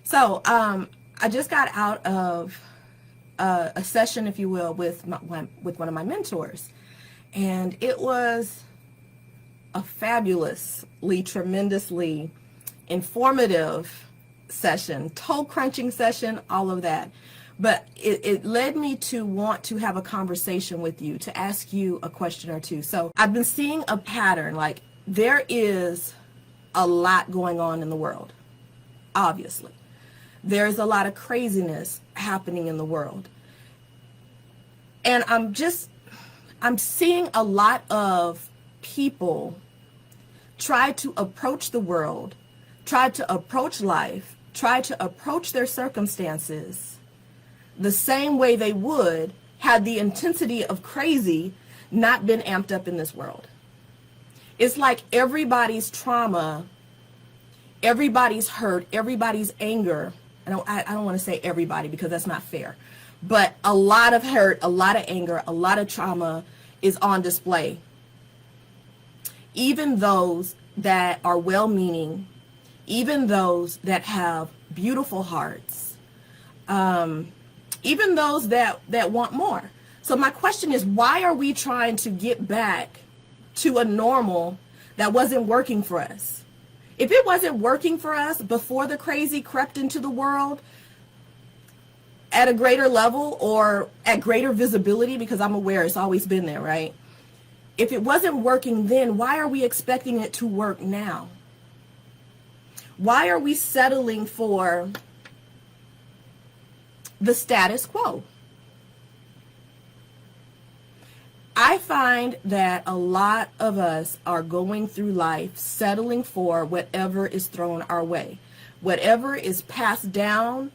So, I just got out of a session, if you will, with one of my mentors, and it was a fabulously, tremendously informative session, toe crunching session, all of that. But it led me to want to have a conversation with you, to ask you a question or two. So I've been seeing a pattern, like there is a lot going on in the world, obviously. There's a lot of craziness happening in the world. And I'm seeing a lot of people try to approach the world, try to approach life, try to approach their circumstances the same way they would had the intensity of crazy not been amped up in this world. It's like everybody's trauma, everybody's hurt, everybody's anger. I don't want to say everybody because that's not fair, but a lot of hurt, a lot of anger, a lot of trauma is on display. Even those that are well-meaning, even those that have beautiful hearts, even those that want more. So my question is, why are we trying to get back to a normal that wasn't working for us? If it wasn't working for us before the crazy crept into the world at a greater level or at greater visibility, because I'm aware it's always been there, right? If it wasn't working then, why are we expecting it to work now? Why are we settling for the status quo? I find that a lot of us are going through life settling for whatever is thrown our way, whatever is passed down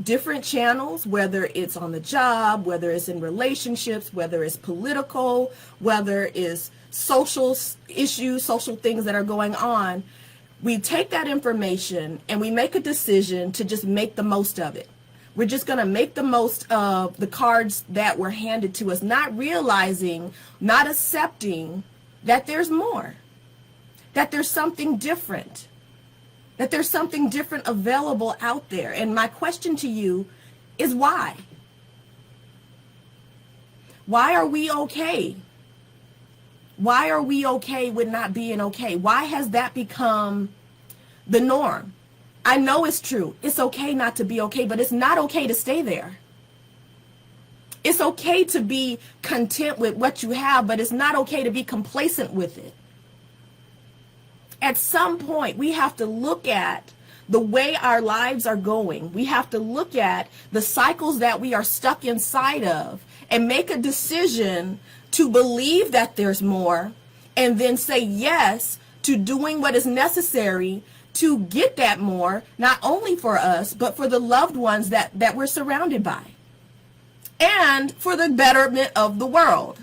different channels, whether it's on the job, whether it's in relationships, whether it's political, whether it's social issues, social things that are going on. We take that information and we make a decision to just make the most of it. We're just going to make the most of the cards that were handed to us, not realizing, not accepting that there's more, that there's something different, that there's something different available out there. And my question to you is why? Why are we okay? Why are we okay with not being okay? Why has that become the norm? I know it's true. It's okay not to be okay, but it's not okay to stay there. It's okay to be content with what you have, but it's not okay to be complacent with it. At some point, we have to look at the way our lives are going. We have to look at the cycles that we are stuck inside of and make a decision to believe that there's more, and then say yes to doing what is necessary to get that more, not only for us, but for the loved ones that we're surrounded by, and for the betterment of the world.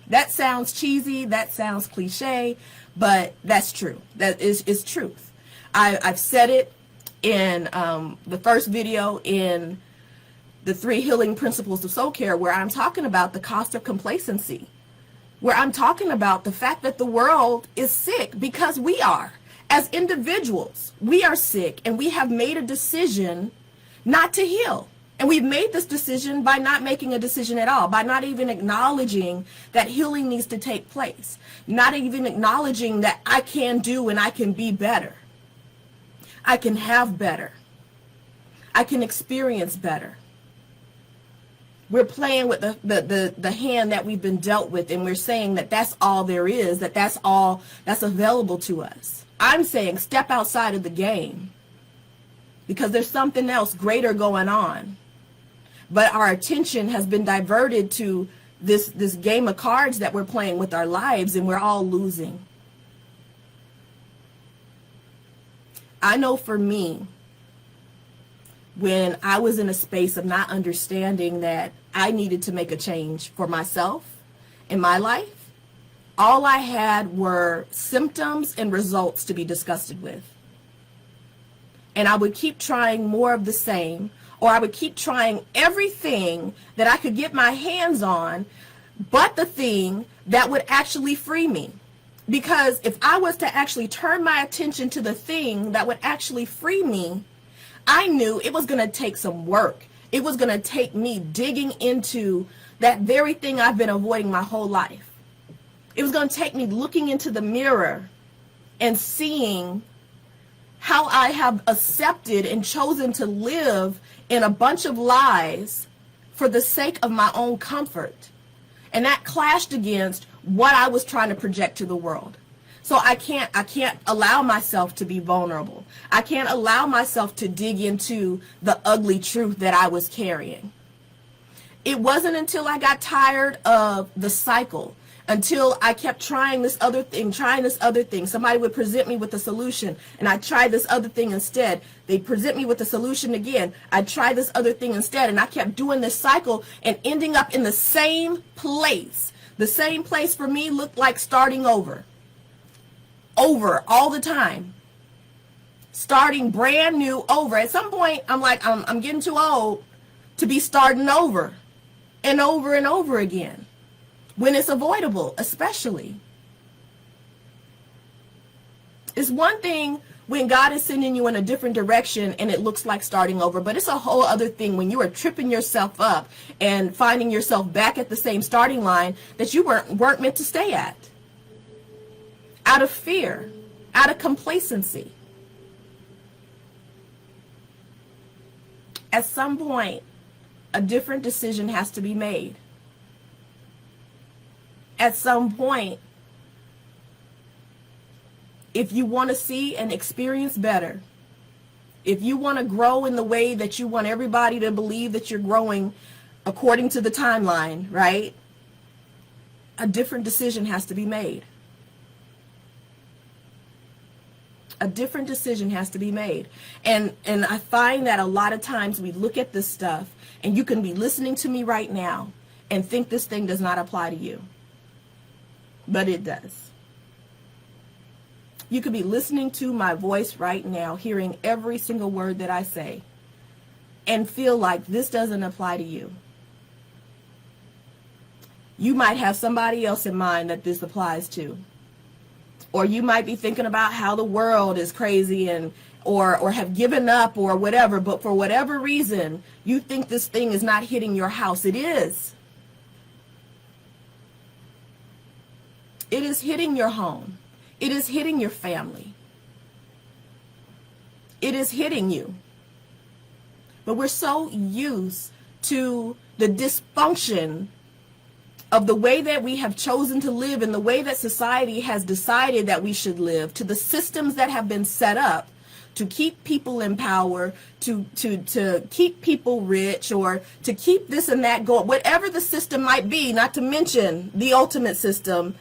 That sounds cheesy, that sounds cliche, but that's true. That is truth. I've said it in the first video in the 3 healing principles of soul care, where I'm talking about the cost of complacency, where I'm talking about the fact that the world is sick because we are. As individuals, we are sick, and we have made a decision not to heal. And we've made this decision by not making a decision at all, by not even acknowledging that healing needs to take place, not even acknowledging that I can do and I can be better. I can have better. I can experience better. We're playing with the hand that we've been dealt with, and we're saying that that's all there is, that that's all that's available to us. I'm saying step outside of the game, because there's something else greater going on. But our attention has been diverted to this game of cards that we're playing with our lives, and we're all losing. I know for me, when I was in a space of not understanding that I needed to make a change for myself in my life, all I had were symptoms and results to be disgusted with. And I would keep trying more of the same, or I would keep trying everything that I could get my hands on, but the thing that would actually free me. Because if I was to actually turn my attention to the thing that would actually free me, I knew it was going to take some work. It was going to take me digging into that very thing I've been avoiding my whole life. It was going to take me looking into the mirror and seeing how I have accepted and chosen to live in a bunch of lies for the sake of my own comfort. And that clashed against what I was trying to project to the world. So I can't allow myself to be vulnerable. I can't allow myself to dig into the ugly truth that I was carrying. It wasn't until I got tired of the cycle, until I kept trying this other thing. Somebody would present me with a solution, and I tried this other thing instead. They present me with a solution again. I tried this other thing instead, and I kept doing this cycle and ending up in the same place. The same place for me looked like starting over all the time. Starting brand new over. At some point, I'm like, I'm getting too old to be starting over and over again. When it's avoidable, especially. It's one thing when God is sending you in a different direction and it looks like starting over, but it's a whole other thing when you are tripping yourself up and finding yourself back at the same starting line that you weren't meant to stay at. Out of fear, out of complacency. At some point, a different decision has to be made. At some point, if you want to see and experience better, if you want to grow in the way that you want everybody to believe that you're growing according to the timeline, right? A different decision has to be made. A different decision has to be made. And I find that a lot of times we look at this stuff, and you can be listening to me right now and think this thing does not apply to you. But it does. You could be listening to my voice right now, hearing every single word that I say, and feel like this doesn't apply to you. You might have somebody else in mind that this applies to. Or you might be thinking about how the world is crazy and or have given up or whatever, but for whatever reason, you think this thing is not hitting your house. It is. It is hitting your home. It is hitting your family. It is hitting you. But we're so used to the dysfunction of the way that we have chosen to live and the way that society has decided that we should live, to the systems that have been set up to keep people in power, to keep people rich, or to keep this and that going, whatever the system might be, not to mention the ultimate system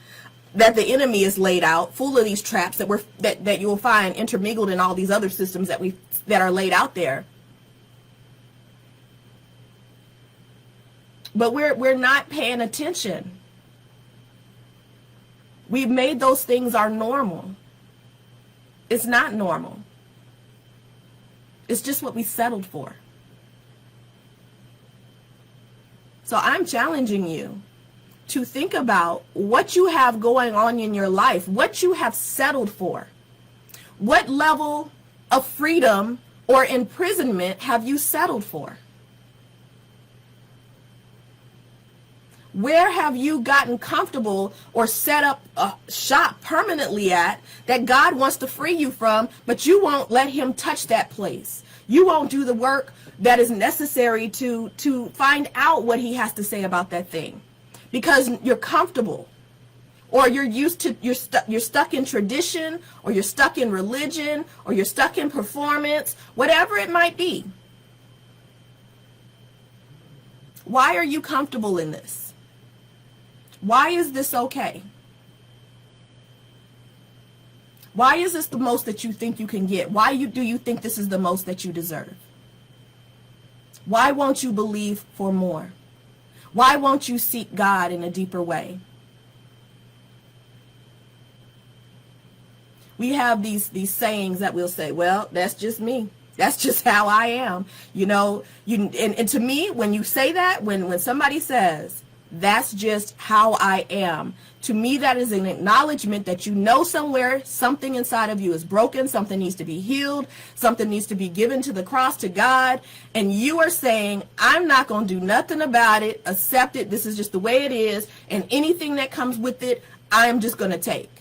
that the enemy is laid out, full of these traps that you will find intermingled in all these other systems that are laid out there. But we're not paying attention. We've made those things our normal. It's not normal. It's just what we settled for. So I'm challenging you to think about what you have going on in your life, what you have settled for. What level of freedom or imprisonment have you settled for? Where have you gotten comfortable or set up a shop permanently at that God wants to free you from, but you won't let him touch that place? You won't do the work that is necessary to find out what he has to say about that thing because you're comfortable, or you're stuck in tradition, or you're stuck in religion, or you're stuck in performance, whatever it might be. Why are you comfortable in this? Why is this okay? Why is this the most that you think you can get? Why do you think this is the most that you deserve? Why won't you believe for more? Why won't you seek God in a deeper way? We have these sayings that we'll say, well, that's just me. That's just how I am. And to me, when you say that, when somebody says, That's just how I am. To me, that is an acknowledgement that you know somewhere something inside of you is broken, something needs to be healed, something needs to be given to the cross, to God, and you are saying, I'm not going to do nothing about it, accept it, this is just the way it is, and anything that comes with it, I'm just going to take.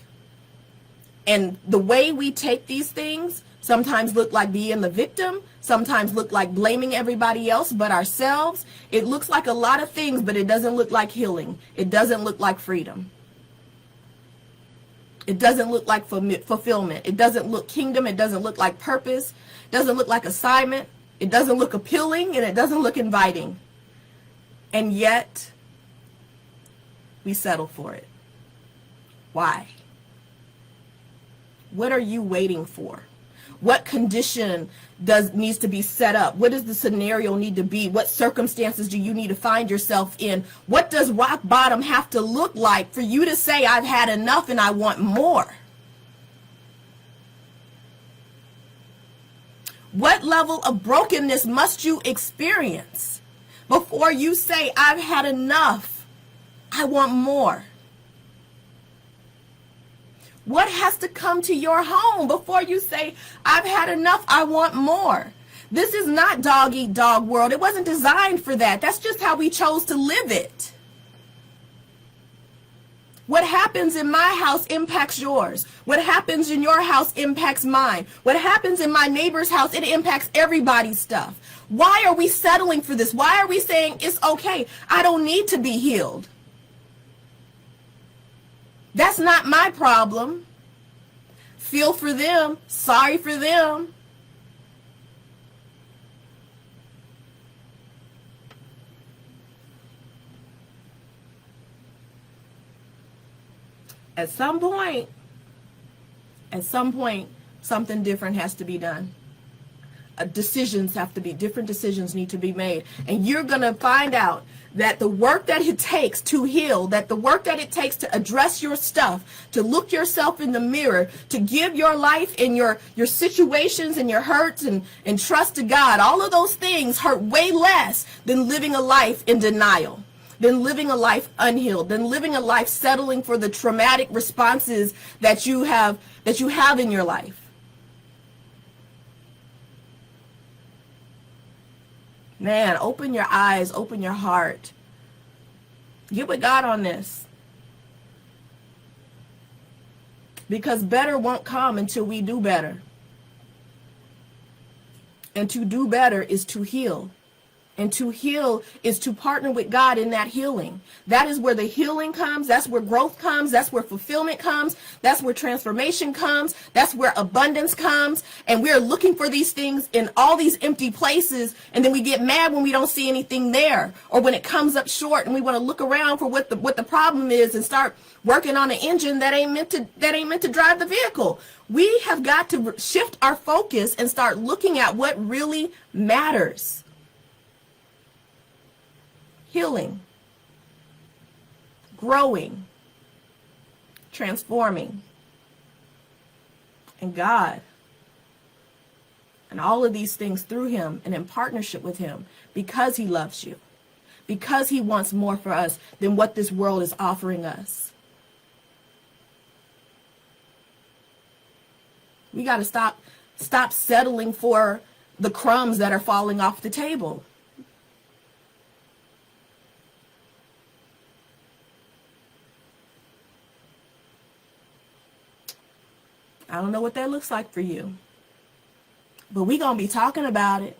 And the way we take these things sometimes look like being the victim, sometimes look like blaming everybody else but ourselves. It looks like a lot of things, but it doesn't look like healing. It doesn't look like freedom. It doesn't look like fulfillment. It doesn't look kingdom. It doesn't look like purpose. It doesn't look like assignment. It doesn't look appealing, and it doesn't look inviting. And yet, we settle for it. Why? What are you waiting for? What condition needs to be set up? What does the scenario need to be? What circumstances do you need to find yourself in? What does rock bottom have to look like for you to say, I've had enough and I want more? What level of brokenness must you experience before you say, I've had enough, I want more? What has to come to your home before you say, I've had enough, I want more? This is not dog eat dog world. It wasn't designed for that. That's just how we chose to live it. What happens in my house impacts yours. What happens in your house impacts mine. What happens in my neighbor's house, it impacts everybody's stuff. Why are we settling for this? Why are we saying it's okay? I don't need to be healed. That's not my problem. Feel for them. Sorry for them. At some point, something different has to be done. Different decisions need to be made. And you're going to find out that the work that it takes to heal, that the work that it takes to address your stuff, to look yourself in the mirror, to give your life and your situations and your hurts and trust to God, all of those things hurt way less than living a life in denial, than living a life unhealed, than living a life settling for the traumatic responses that you have in your life. Man, open your eyes, open your heart. Get with God on this. Because better won't come until we do better. And to do better is to heal. And to heal is to partner with God in that healing. That is where the healing comes. That's where growth comes. That's where fulfillment comes. That's where transformation comes. That's where abundance comes. And we're looking for these things in all these empty places. And then we get mad when we don't see anything there. Or when it comes up short and we want to look around for what the problem is and start working on an engine that ain't meant to drive the vehicle. We have got to shift our focus and start looking at what really matters. Healing, growing, transforming, and God, and all of these things through Him and in partnership with Him, because He loves you, because He wants more for us than what this world is offering us. We got to stop settling for the crumbs that are falling off the table. I don't know what that looks like for you, but we're going to be talking about it.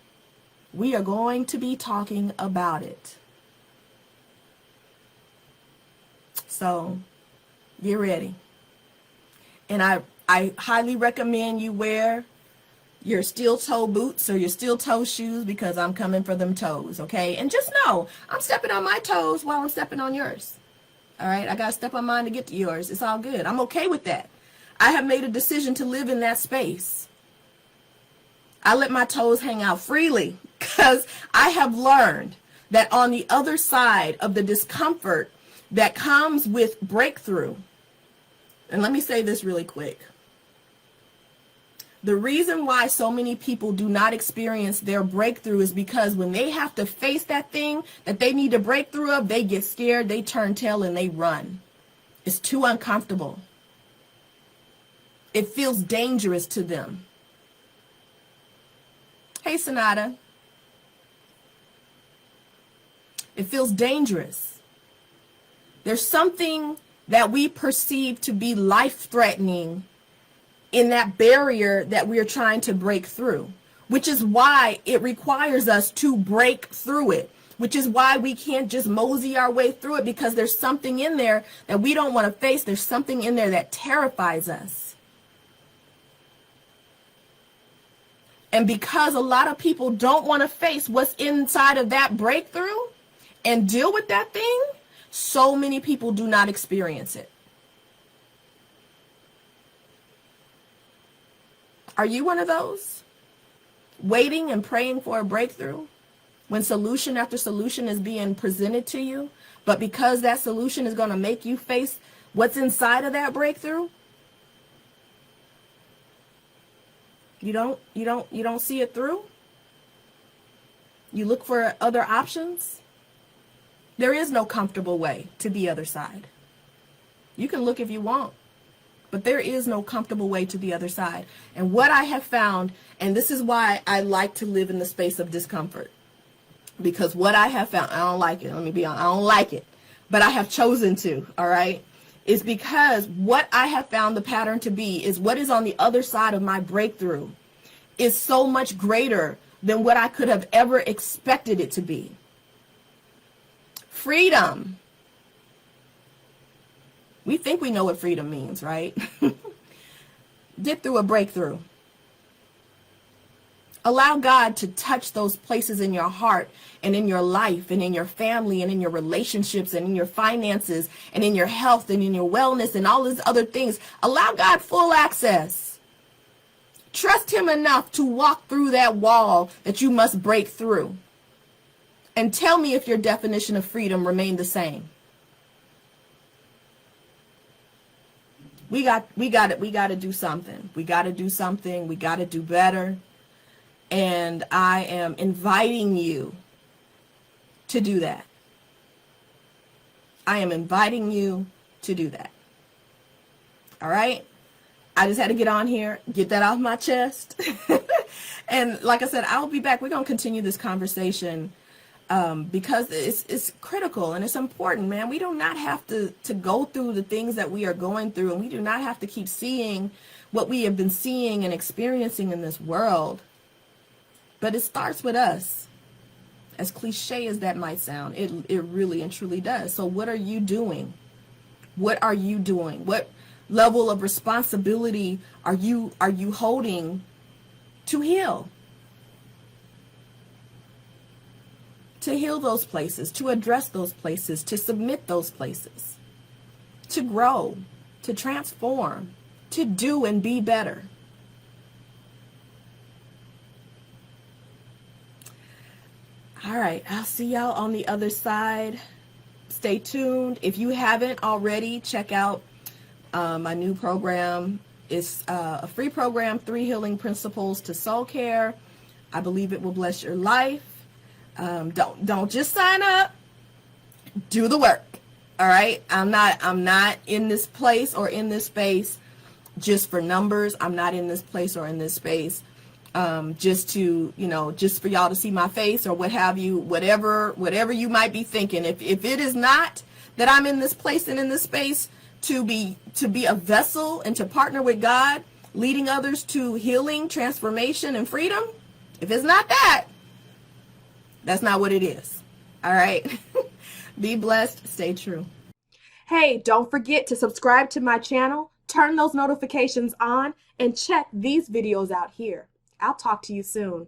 We are going to be talking about it. So get ready. And I highly recommend you wear your steel toe boots or your steel toe shoes, because I'm coming for them toes, okay? And just know, I'm stepping on my toes while I'm stepping on yours. All right? I got to step on mine to get to yours. It's all good. I'm okay with that. I have made a decision to live in that space. I let my toes hang out freely because I have learned that on the other side of the discomfort that comes with breakthrough, and let me say this really quick. The reason why so many people do not experience their breakthrough is because when they have to face that thing that they need to break through of, they get scared, they turn tail, and they run. It's too uncomfortable. It feels dangerous to them. Hey, Sonata. It feels dangerous. There's something that we perceive to be life-threatening in that barrier that we are trying to break through, which is why it requires us to break through it, which is why we can't just mosey our way through it, because there's something in there that we don't want to face. There's something in there that terrifies us. And because a lot of people don't want to face what's inside of that breakthrough and deal with that thing, so many people do not experience it. Are you one of those? Waiting and praying for a breakthrough when solution after solution is being presented to you, but because that solution is going to make you face what's inside of that breakthrough, you don't see it through? You look for other options? There is no comfortable way to the other side. You can look if you want, but there is no comfortable way to the other side. And what I have found, and this is why I like to live in the space of discomfort, because what I have found, I don't like it. Let me be honest, I don't like it, but I have chosen to, all right, is because what I have found the pattern to be is what is on the other side of my breakthrough is so much greater than what I could have ever expected it to be. Freedom. We think we know what freedom means, right? Get through a breakthrough. Allow God to touch those places in your heart and in your life and in your family and in your relationships and in your finances and in your health and in your wellness and all these other things. Allow God full access. Trust him enough to walk through that wall that you must break through. And tell me if your definition of freedom remained the same. We got to do something. We got to do something. We got to do better. And I am inviting you to do that. I am inviting you to do that. All right? I just had to get on here, get that off my chest. And like I said, I'll be back. We're going to continue this conversation because it's critical and it's important, man. We do not have to go through the things that we are going through, and we do not have to keep seeing what we have been seeing and experiencing in this world. But it starts with us. As cliche as that might sound, it really and truly does. So what are you doing? What are you doing? What level of responsibility are you holding to heal? To heal those places, to address those places, to submit those places, to grow, to transform, to do and be better. All right, I'll see y'all on the other side. Stay tuned. If you haven't already, check out my new program. It's a free program, 3 Healing Principles to Soul Care. I believe it will bless your life. Don't just sign up. Do the work. All right. I'm not in this place or in this space just for numbers. I'm not in this place or in this space just to, just for y'all to see my face or what have you, whatever you might be thinking. If it is not that I'm in this place and in this space to be a vessel and to partner with God, leading others to healing, transformation, and freedom, if it's not that, that's not what it is. All right. Be blessed. Stay true. Hey, don't forget to subscribe to my channel, turn those notifications on, and check these videos out here. I'll talk to you soon.